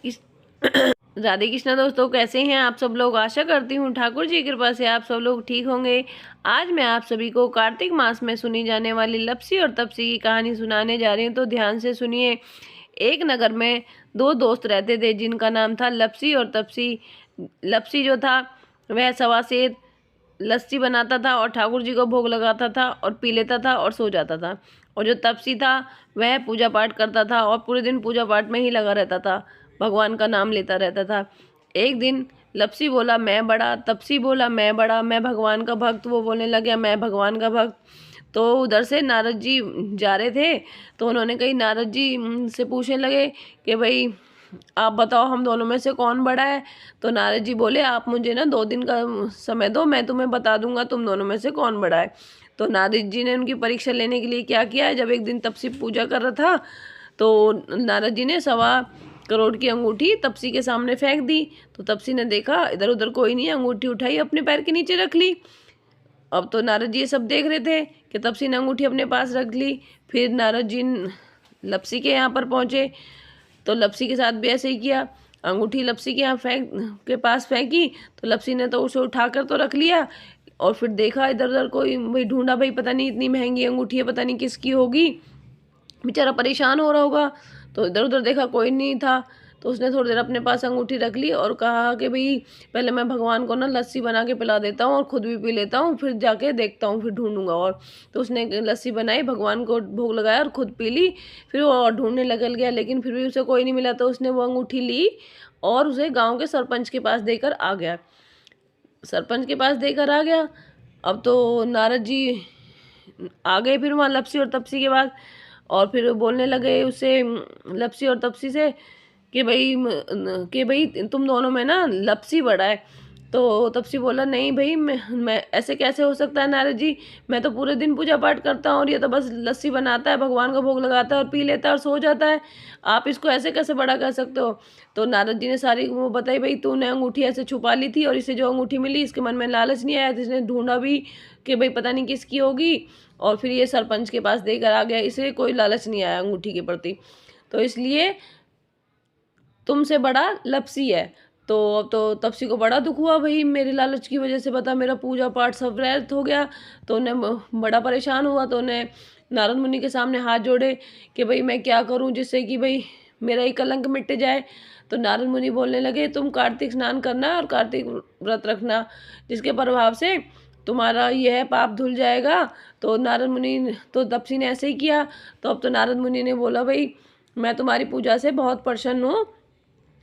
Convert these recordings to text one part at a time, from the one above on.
राधे कृष्णा दोस्तों, कैसे हैं आप सब लोग। आशा करती हूँ ठाकुर जी की कृपा से आप सब लोग ठीक होंगे। आज मैं आप सभी को कार्तिक मास में सुनी जाने वाली लप्सी और तप्सी की कहानी सुनाने जा रही हूँ, तो ध्यान से सुनिए। एक नगर में दो दोस्त रहते थे जिनका नाम था लप्सी और तप्सी। लप्सी जो था वह सवा सेर लस्सी बनाता था और ठाकुर जी को भोग लगाता था और पी लेता था और सो जाता था। और जो तपसी था वह पूजा पाठ करता था और पूरे दिन पूजा पाठ में ही लगा रहता था, भगवान का नाम लेता रहता था। एक दिन लप्सी बोला मैं बड़ा, तपसी बोला मैं बड़ा, मैं भगवान का भक्त। वो बोलने लगे मैं भगवान का भक्त। तो उधर से नारद जी जा रहे थे, तो उन्होंने कही नारद जी से पूछने लगे कि भाई आप बताओ हम दोनों में से कौन बड़ा है। तो नारद जी बोले आप मुझे ना 2 दिन का समय दो, मैं तुम्हें बता दूंगा तुम दोनों में से कौन बड़ा है। तो नारद जी ने उनकी परीक्षा लेने के लिए क्या किया है, जब एक दिन तपसी पूजा कर रहा था तो नारद जी ने 1.25 करोड़ की अंगूठी तपसी के सामने फेंक दी। तो तपसी ने देखा इधर उधर कोई नहीं, अंगूठी उठाई अपने पैर के नीचे रख ली। अब तो नारद जी ये सब देख रहे थे कि तपसी ने अंगूठी अपने पास रख ली। फिर नारद जी लप्सी के यहाँ पर पहुँचे तो लप्सी के साथ भी ऐसे ही किया। अंगूठी लप्सी के यहाँ के पास फेंकी तो लप्सी ने तो उसे उठाकर तो रख लिया और फिर देखा इधर उधर कोई, भाई ढूंढा, भाई पता नहीं इतनी महंगी अंगूठी है, पता नहीं किसकी होगी, बेचारा परेशान हो रहा होगा। तो इधर उधर देखा कोई नहीं था, तो उसने थोड़ी देर अपने पास अंगूठी रख ली और कहा कि भाई पहले मैं भगवान को ना लस्सी बना के पिला देता हूँ और खुद भी पी लेता हूँ, फिर जाके देखता हूँ, फिर ढूंढूंगा। और तो उसने लस्सी बनाई, भगवान को भोग लगाया और खुद पी ली। फिर वो और ढूंढने लगल गया, लेकिन फिर भी उसे कोई नहीं मिला। तो उसने वो अंगूठी ली और उसे गाँव के सरपंच के पास देकर आ गया। सरपंच के पास देकर आ गया। अब तो नारद जी आ गए फिर वहाँ लप्सी और तप्सी के बाद, और फिर बोलने लगे उससे, लप्सी और तप्सी से कि भाई तुम दोनों में ना लप्सी बड़ा है। तो तप्सी बोला नहीं भाई, मैं ऐसे कैसे हो सकता है नारद जी, मैं तो पूरे दिन पूजा पाठ करता हूँ और ये तो बस लस्सी बनाता है, भगवान का भोग लगाता है और पी लेता है और सो जाता है, आप इसको ऐसे कैसे बड़ा कर सकते हो। तो नारद जी ने सारी वो बताई, भाई तूने अंगूठी ऐसे छुपा ली थी और इसे जो अंगूठी मिली इसके मन में लालच नहीं आया, इसने ढूंढा भी कि भाई पता नहीं किसकी होगी, और फिर ये सरपंच के पास देकर आ गया, इसे कोई लालच नहीं आया अंगूठी के प्रति, तो इसलिए तुमसे बड़ा लप्सी है। तो अब तो तप्सी को बड़ा दुख हुआ, भाई मेरे लालच की वजह से बता मेरा पूजा पाठ सब व्यर्थ हो गया। तो उन्हें बड़ा परेशान हुआ, तो उन्हें नारद मुनि के सामने हाथ जोड़े कि भाई मैं क्या करूं जिससे कि भाई मेरा ही कलंक मिट जाए। तो नारद मुनि बोलने लगे तुम कार्तिक स्नान करना और कार्तिक व्रत रखना, जिसके प्रभाव से तुम्हारा यह पाप धुल जाएगा। तो नारद मुनि, तो तपसी ने ऐसे ही किया। तो अब तो नारद मुनि ने बोला भाई मैं तुम्हारी पूजा से बहुत प्रसन्न हूँ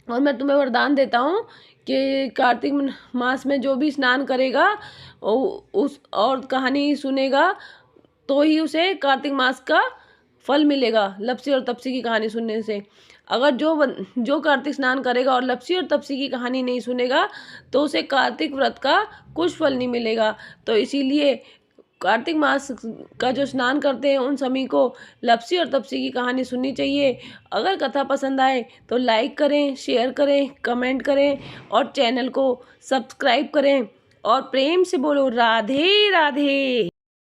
और मैं तुम्हें वरदान देता हूँ कि कार्तिक मास में जो भी स्नान करेगा उस और कहानी सुनेगा तो ही उसे कार्तिक मास का फल मिलेगा, लप्सी और तप्सी की कहानी सुनने से। अगर जो कार्तिक स्नान करेगा और लप्सी और तप्सी की कहानी नहीं सुनेगा तो उसे कार्तिक व्रत का कुछ फल नहीं मिलेगा। तो इसीलिए कार्तिक मास का जो स्नान करते हैं उन सभी को लप्सी और तप्सी की कहानी सुननी चाहिए। अगर कथा पसंद आए तो लाइक करें, शेयर करें, कमेंट करें और चैनल को सब्सक्राइब करें और प्रेम से बोलो राधे राधे।